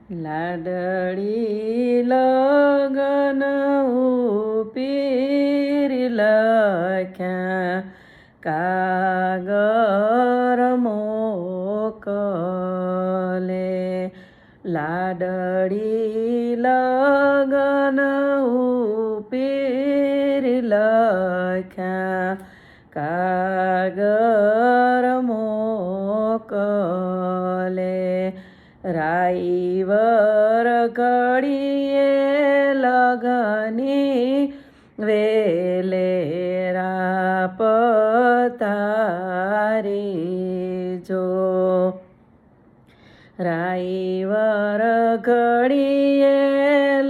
લાડળી લગન ઉપીર લખ્યા કાગર મોકલે. લાડળી લગન ઉપીર લખ્યા કાગર મોકલે. રાઈવર ઘડીએ લગની વેલેરા પતારી જો. રાઈવર ઘડીએ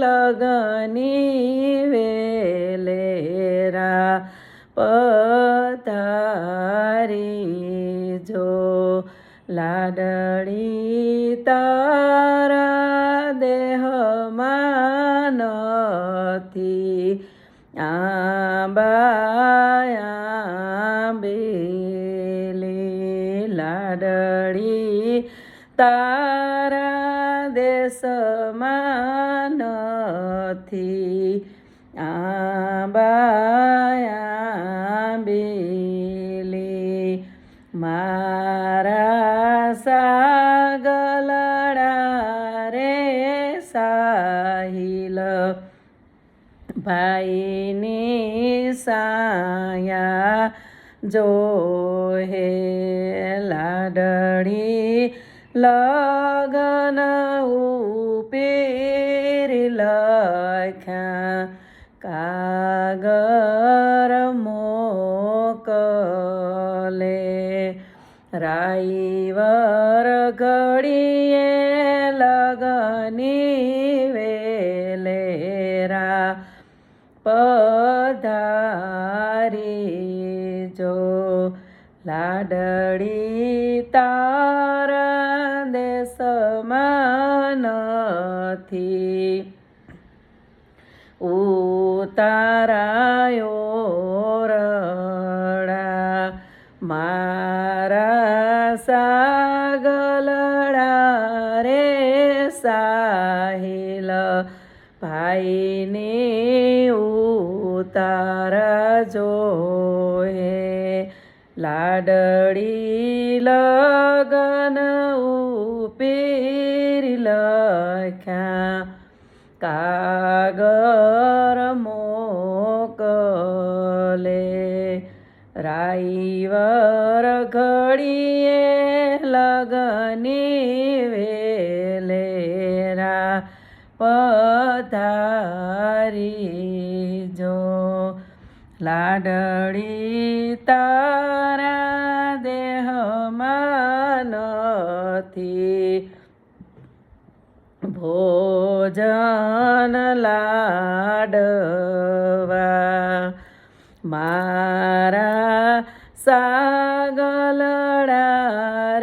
લગની વેલેરા પતારી જો. લાડળી તારા દેહમાં નથી આંબેલી. લાડળી તારા દેશમાં નથી આંબેલી. મારા સાગલડા રે સાહિલ ભાઈની સાયા જોહે. લાડળી લગન ઉપીર લખ્યા કાગર મોકલે. રાઈવર ઘડીએ લગની વેલેરા પધારી જો. લાડળી તારા દેશમાં નથી ઉતારાયો રડા. મારા સાગલડા રે સાહિલ ભાઈની ઉતારા જોહે. લાડળી લગન ઉપીર લખ્યા કાગર મોકલે. રાઈવર ઘડીએ લગની વેલેરા પધારી જો. લાડળી તારા દેહમાં નથી ભોજન લાડવા. મારા સાગલડા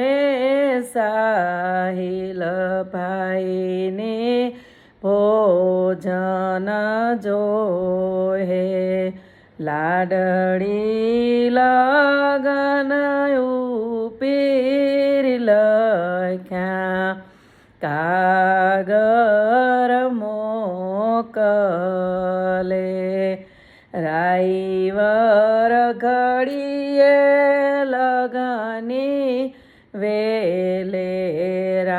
રે સાહિલ ભાઈને ભોજન જોહે. લાડળી લગન ઉપીર લખ્યા કાગર મોકલે. રાઈવર ઘડીએ લગની વેલેરા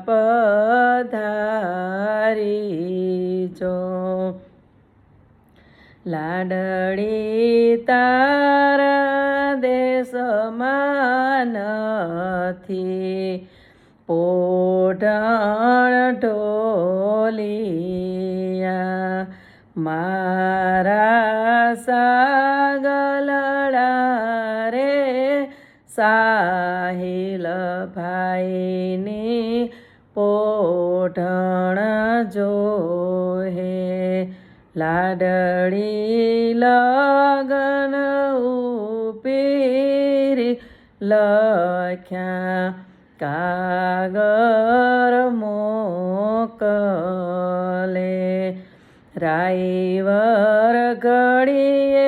પધારી જો. લાડળી તારા દેશમાં નથી પોઢણ ઢોલિયા. મારા સાગલડા રે સાહિલ ભાઈની પોઢણ જોહે. લાડળી લગન ઉપીર લખ્યા કાગર મોકલે. રાઈવર ઘડીએ